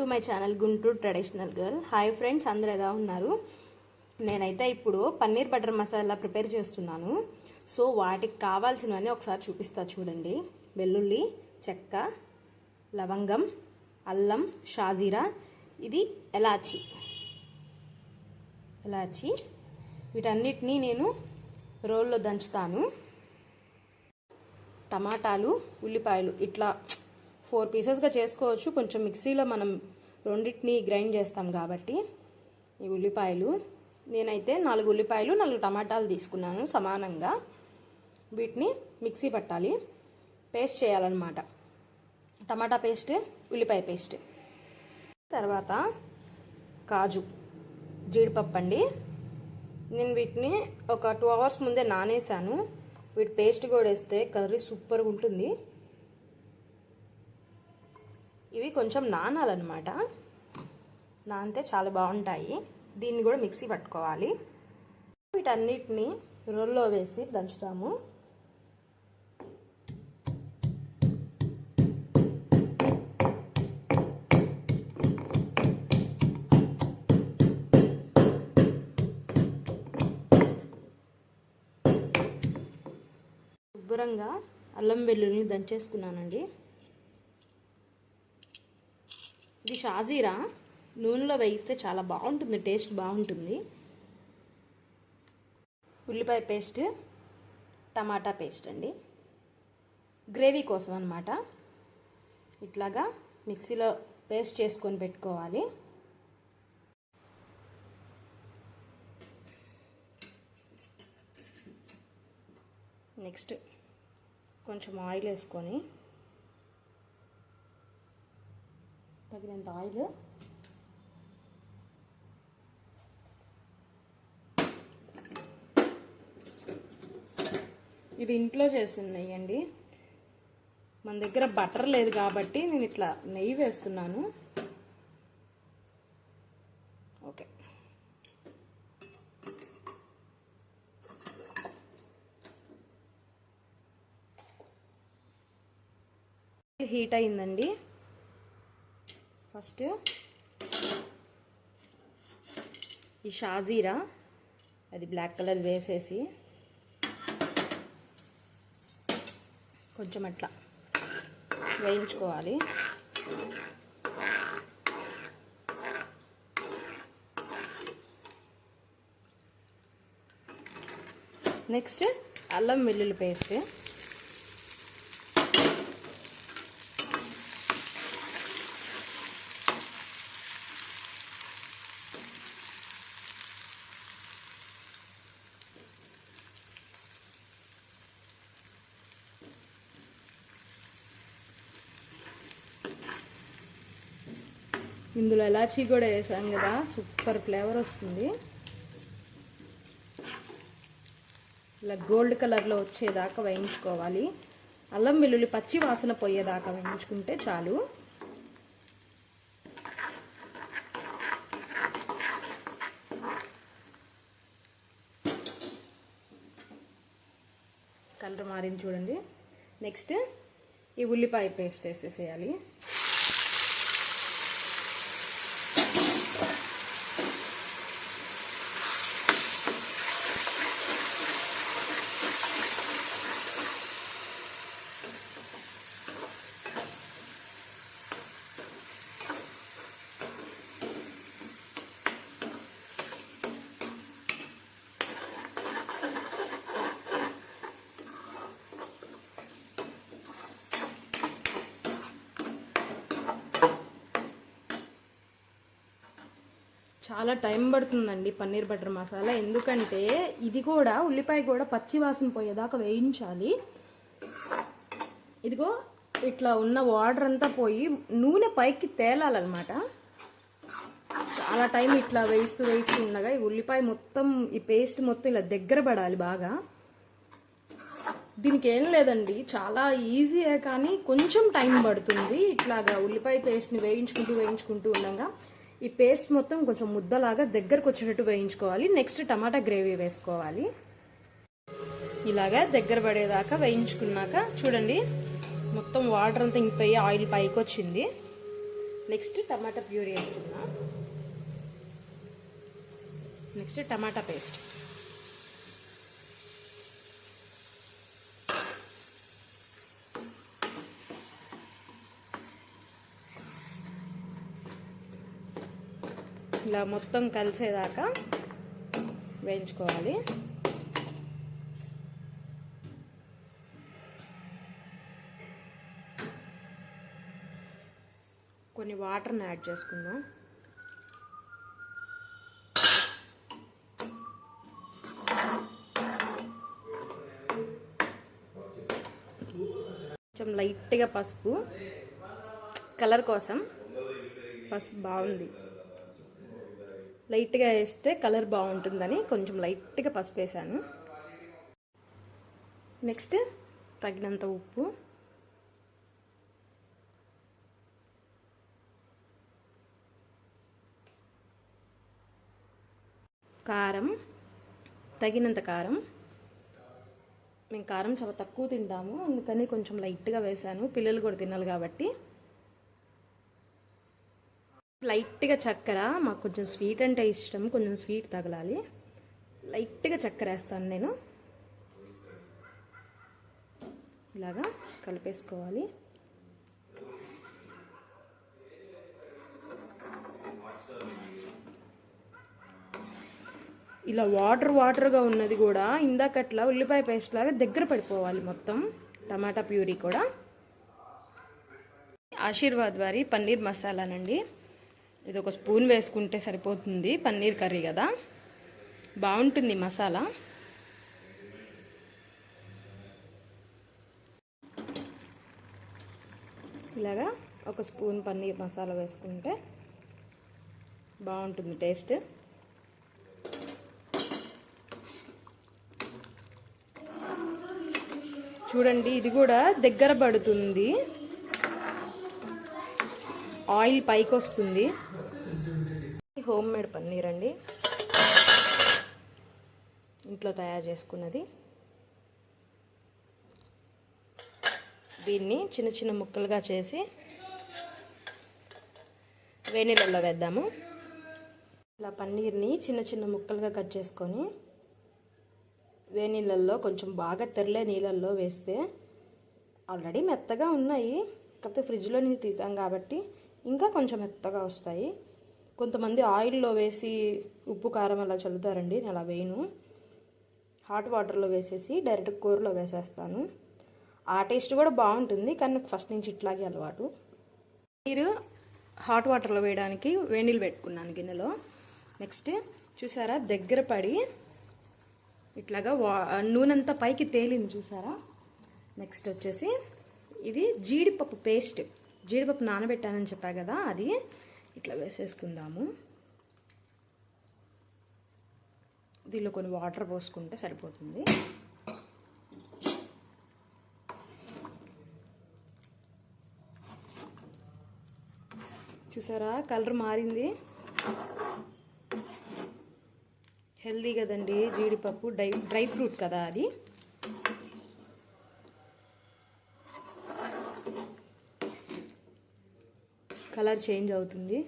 To my channel Guntur traditional girl. Hi friends, అందరూ ఎలా ఉన్నారు? నేనైతే ఇప్పుడు పన్నీర్ బటర్ మసాలా ప్రిపేర్ చేస్తున్నాను. సో వాటికి కావాల్సినవన్నీ ఒకసారి చూపిస్తా చూడండి. వెల్లుల్లి, చెక్క, లవంగం, అల్లం, షాజీరా, ఇది ఎలాచి. వీటన్నిటినీ నేను రోల్లో దంచుతాను. టమాటాలు, ఉల్లిపాయలు ఇట్లా 4 పీసెస్గా చేసుకోవచ్చు. కొంచెం మిక్సీలో మనం రెండింటిని గ్రైండ్ చేస్తాం కాబట్టి ఈ ఉల్లిపాయలు నేనైతే 4 ఉల్లిపాయలు 4 టమాటాలు తీసుకున్నాను సమానంగా. వీటిని మిక్సీ పట్టాలి, పేస్ట్ చేయాలన్నమాట. టమాటా పేస్ట్, ఉల్లిపాయ పేస్ట్. తర్వాత కాజు, జీడిపప్పు అండి. నేను వీటిని ఒక 2 అవర్స్ ముందే నానేసాను. వీటి పేస్ట్ కూడా వేస్తే కర్రీ సూపర్గా ఉంటుంది. ఇవి కొంచెం నానాలన్నమాట, నానితే చాలా బాగుంటాయి. దీన్ని కూడా మిక్సీ పట్టుకోవాలి. వీటన్నిటిని రోల్లో వేసి దంచుతాము. శుభ్రంగా అల్లం వెల్లుల్లిని దంచేసుకున్నానండి. ఇది షాజీరా నూనెలో వేయిస్తే చాలా బాగుంటుంది, టేస్ట్ బాగుంటుంది. ఉల్లిపాయ పేస్ట్, టమాటా పేస్ట్ అండి, గ్రేవీ కోసం అన్నమాట. ఇట్లాగా మిక్సీలో పేస్ట్ చేసుకొని పెట్టుకోవాలి. నెక్స్ట్ కొంచెం ఆయిల్ వేసుకొని, తగినంత ఆయిల్, ఇది ఇంట్లో చేసిన నెయ్యి అండి. మన దగ్గర బటర్ లేదు కాబట్టి నేను ఇట్లా నెయ్యి వేస్తున్నాను. ఓకే, హీట్ అయిందండి. ఫస్ట్ ఈ షాజీరా, అది బ్లాక్ కలర్ వేసేసి కొంచెం అట్లా వేయించుకోవాలి. నెక్స్ట్ అల్లం వెల్లుల్లి పేస్ట్, ఇందులో ఎలాచీ కూడా వేసాం కదా, సూపర్ ఫ్లేవర్ వస్తుంది. ఇలా గోల్డ్ కలర్లో వచ్చేదాకా వేయించుకోవాలి. అల్లం వెల్లుల్లి పచ్చి వాసన పోయేదాకా వేయించుకుంటే చాలు. కలర్ మారింది చూడండి. నెక్స్ట్ ఈ ఉల్లిపాయ పేస్ట్ వేసేసేయాలి. చాలా టైం పడుతుందండి పన్నీర్ బటర్ మసాలా, ఎందుకంటే ఇది కూడా ఉల్లిపాయ కూడా పచ్చి వాసన పోయేదాకా వేయించాలి. ఇదిగో ఇట్లా ఉన్న వాటర్ అంతా పోయి నూనె పైకి తేలాలన్నమాట. చాలా టైం ఇట్లా వేయిస్తూ ఉండగా ఈ ఉల్లిపాయ మొత్తం, ఈ పేస్ట్ మొత్తం ఇలా దగ్గర పడాలి బాగా. దీనికి ఏం లేదండి, చాలా ఈజీయే, కానీ కొంచెం టైం పడుతుంది. ఇట్లాగా ఉల్లిపాయ పేస్ట్ని వేయించుకుంటూ ఉండగా ఈ పేస్ట్ మొత్తం కొంచెం ముద్దలాగా దగ్గరకు వచ్చేటట్టు వేయించుకోవాలి. నెక్స్ట్ టమాటా గ్రేవీ వేసుకోవాలి. ఇలాగా దగ్గర పడేదాకా వేయించుకున్నాక చూడండి, మొత్తం వాటర్ అంతా ఇంకిపోయి ఆయిల్ పైకి వచ్చింది. నెక్స్ట్ టమాటా ప్యూరీ వేసుకుందాం. నెక్స్ట్ టమాటా పేస్ట్. ఇలా మొత్తం కలిసేదాకా వేయించుకోవాలి. కొన్ని వాటర్ని యాడ్ చేసుకుందాం. కొంచెం లైట్గా పసుపు, కలర్ కోసం. పసుపు బాగుంది, లైట్గా వేస్తే కలర్ బాగుంటుందని కొంచెం లైట్గా పసుపు వేసాను. నెక్స్ట్ తగినంత ఉప్పు, కారం, తగినంత కారం. మేము కారం చాలా తక్కువ తింటాము, అందుకని కొంచెం లైట్గా వేసాను. పిల్లలు కూడా తినాలి కాబట్టి. లైట్గా చక్కెర, మాకు కొంచెం స్వీట్ అంటే ఇష్టం, కొంచెం స్వీట్ తగలాలి. లైట్గా చక్కెర వేస్తాను నేను. ఇలాగా కలిపేసుకోవాలి. ఇలా వాటర్గా ఉన్నది కూడా ఇందాకట్లా ఉల్లిపాయ పేస్ట్ లాగా దగ్గర పడిపోవాలి మొత్తం. టమాటా ప్యూరీ కూడా. ఆశీర్వాద్ వారి పన్నీర్ మసాలానండి. ఇది ఒక స్పూన్ వేసుకుంటే సరిపోతుంది, పన్నీర్ కర్రీ కదా, బాగుంటుంది మసాలా. ఇలాగా ఒక స్పూన్ పన్నీర్ మసాలా వేసుకుంటే బాగుంటుంది టేస్ట్. చూడండి, ఇది కూడా దగ్గర పడుతుంది, ఆయిల్ పైకి వస్తుంది. హోమ్ మేడ్ పన్నీర్ అండి, ఇంట్లో తయారు చేసుకున్నది. దీన్ని చిన్న చిన్న ముక్కలుగా చేసి వేడినీళ్ళల్లో వేద్దాము. ఇలా పన్నీర్ని చిన్న చిన్న ముక్కలుగా కట్ చేసుకొని వేడినీళ్ళల్లో కొంచెం బాగా తెరలే నీళ్ళల్లో వేస్తే, ఆల్రెడీ మెత్తగా ఉన్నాయి, కాకపోతే ఫ్రిడ్జ్లో నుంచి తీసాం కాబట్టి ఇంకా కొంచెం మెత్తగా వస్తాయి. కొంతమంది ఆయిల్లో వేసి ఉప్పు కారం అలా చల్లుతారండి, నేను అలా వేయను. హాట్ వాటర్లో వేసేసి డైరెక్ట్ కూరలో వేసేస్తాను. ఆ టేస్ట్ కూడా బాగుంటుంది, కానీ నాకు ఫస్ట్ నుంచి ఇట్లాగే అలవాటు. మీరు హాట్ వాటర్లో వేయడానికి వేడినీళ్ళు పెట్టుకున్నాను గిన్నెలో. నెక్స్ట్ చూసారా, దగ్గర పడి ఇట్లాగా నూనెంతా పైకి తేలింది చూసారా. నెక్స్ట్ వచ్చేసి ఇది జీడిపప్పు పేస్ట్, జీడిపప్పు నానబెట్టానని చెప్పా కదా, అది ఇట్లా వేసేసుకుందాము. దీనిలో కొన్ని వాటర్ పోసుకుంటే సరిపోతుంది. చూసారా, కలర్ మారింది. హెల్దీ కదండి జీడిపప్పు, డ్రై ఫ్రూట్ కదా అది. కలర్ చేంజ్ అవుతుంది.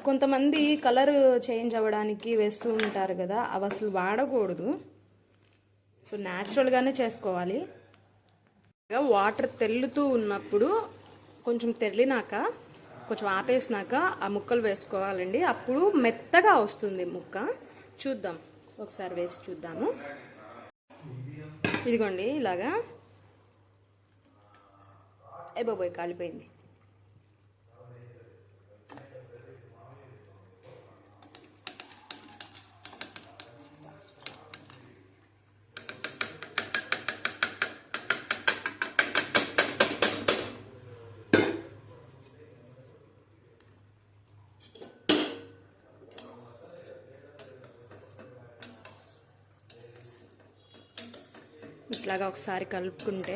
కొంతమంది కలర్ చేంజ్ అవ్వడానికి వేస్తూ ఉంటారు కదా, అవి అసలు వాడకూడదు. సో న్యాచురల్గానే చేసుకోవాలి. వాటర్ తెల్లుతూ ఉన్నప్పుడు కొంచెం తెల్లినాక కొంచెం ఆపేసినాక ఆ ముక్కలు వేసుకోవాలండి, అప్పుడు మెత్తగా వస్తుంది ముక్క. చూద్దాం, ఒకసారి వేసి చూద్దాము. ఇదిగోండి ఇలాగా. బాబోయ్ కాలిపోయింది. ఇట్లాగా ఒకసారి కలుపుకుంటే,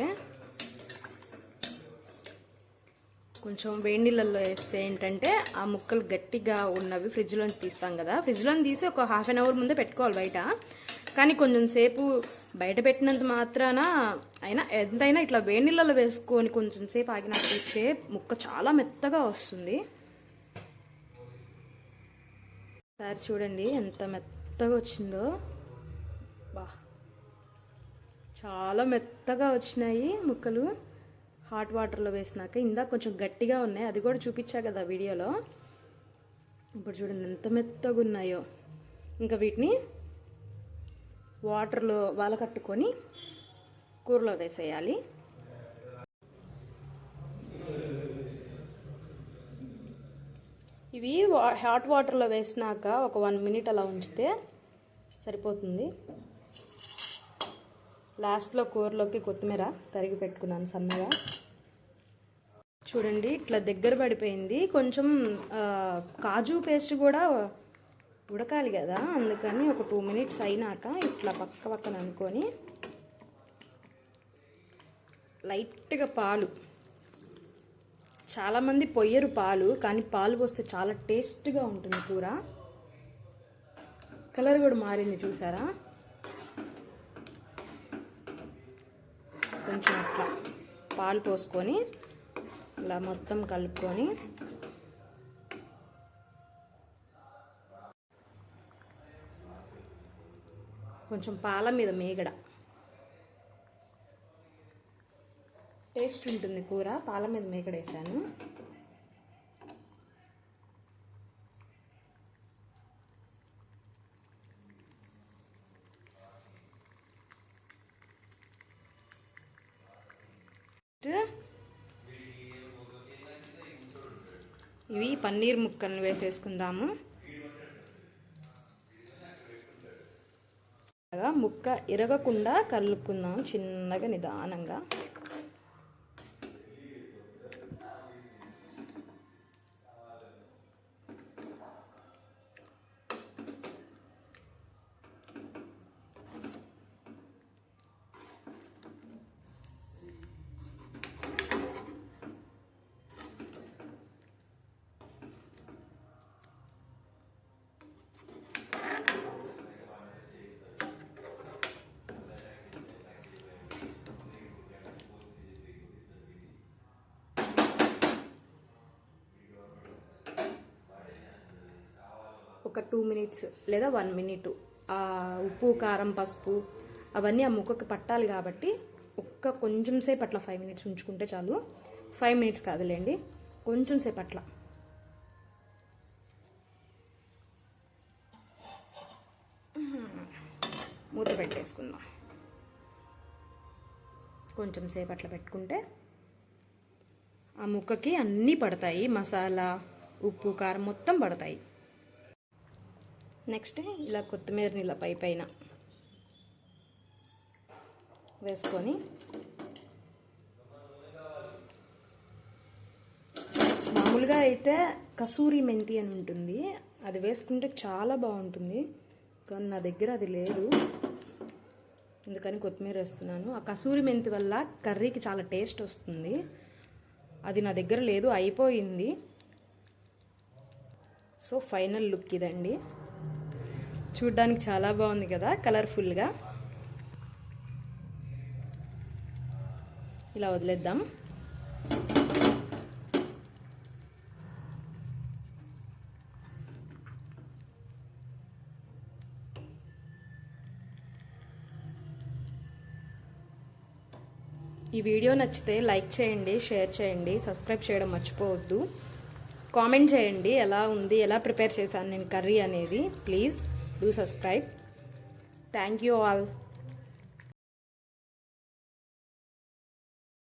కొంచెం వేడి నీళ్ళల్లో వేస్తే ఏంటంటే ఆ ముక్కలు గట్టిగా ఉన్నవి ఫ్రిడ్జ్లోంచి తీస్తాం కదా, ఫ్రిడ్జ్లో తీసి ఒక హాఫ్ అన్ అవర్ ముందే పెట్టుకోవాలి బయట. కానీ కొంచెం సేపు బయట పెట్టినంత మాత్రాన అయినా ఎంతైనా ఇట్లా వేడి నీళ్ళలో వేసుకొని కొంచెం సేపు ఆగినాక తీస్తే ముక్క చాలా మెత్తగా వస్తుంది. ఒకసారి చూడండి ఎంత మెత్తగా వచ్చిందో. బా, చాలా మెత్తగా వచ్చినాయి ముక్కలు హాట్ వాటర్లో వేసినాక. ఇందాక కొంచెం గట్టిగా ఉన్నాయి, అది కూడా చూపించా కదా వీడియోలో. ఇప్పుడు చూడండి ఎంత మెత్తగా ఉన్నాయో. ఇంకా వీటిని వాటర్లో వలకట్టుకొని కూరలో వేసేయాలి. ఇవి హాట్ వాటర్లో వేసినాక ఒక 1 minute అలా ఉంచితే సరిపోతుంది. లాస్ట్లో కూరలోకి కొత్తిమీర తరిగి పెట్టుకున్నాను సన్నగా. చూడండి ఇట్లా దగ్గర పడిపోయింది. కొంచెం కాజు పేస్ట్ కూడా ఉడకాలి కదా, అందుకని ఒక 2 minutes అయినాక ఇట్లా పక్కన అనుకొని లైట్గా పాలు, చాలామంది పొయ్యరు పాలు, కానీ పాలు పోస్తే చాలా టేస్ట్గా ఉంటుంది కూర. కలర్ కూడా మారింది చూసారా. కొంచెం అట్లా పాలు పోసుకొని ఇలా మొత్తం కలుపుకొని కొంచెం పాల మీద మేగడ టేస్ట్ ఉంటుంది కూర. పాల మీద మేగడ వేసాను. ఇవి పన్నీర్ ముక్కలను వేసేసుకుందాము. ముక్క ఇరగకుండా కలుపుకుందాం చిన్నగా నిదానంగా. ఒక 2 minutes లేదా 1 minute ఉప్పు కారం పసుపు అవన్నీ ఆ ముక్కకు పట్టాలి కాబట్టి కొంచెం సేపు అట్లా 5 minutes ఉంచుకుంటే చాలు. 5 minutes కాదులేండి, కొంచెం సేపు అట్లా. మూత పెట్టేసుకుందాం. కొంచెం సేపు అట్లా పెట్టుకుంటే ఆ ముక్కకి అన్నీ పడతాయి, మసాలా ఉప్పు కారం మొత్తం పడతాయి. నెక్స్ట్ ఇలా కొత్తిమీరని ఇలా పైన వేసుకొని మామూలుగా అయితే కసూరి మెంతి అని ఉంటుంది, అది వేసుకుంటే చాలా బాగుంటుంది. కానీ నా దగ్గర అది లేదు, అందుకని కొత్తిమీర వేస్తున్నాను. ఆ కసూరి మెంతి వల్ల కర్రీకి చాలా టేస్ట్ వస్తుంది. అది నా దగ్గర లేదు, అయిపోయింది. సో ఫైనల్ లుక్ ఇదండి. చూడ్డానికి చాలా బాగుంది కదా, కలర్ఫుల్గా. ఇలా వదిలేద్దాం. ఈ వీడియో నచ్చితే లైక్ చేయండి, షేర్ చేయండి, సబ్స్క్రైబ్ చేయడం మర్చిపోవద్దు. కామెంట్ చేయండి ఎలా ఉంది, ఎలా ప్రిపేర్ చేశాను నేను కర్రీ అనేది. Please do subscribe. Thank you all.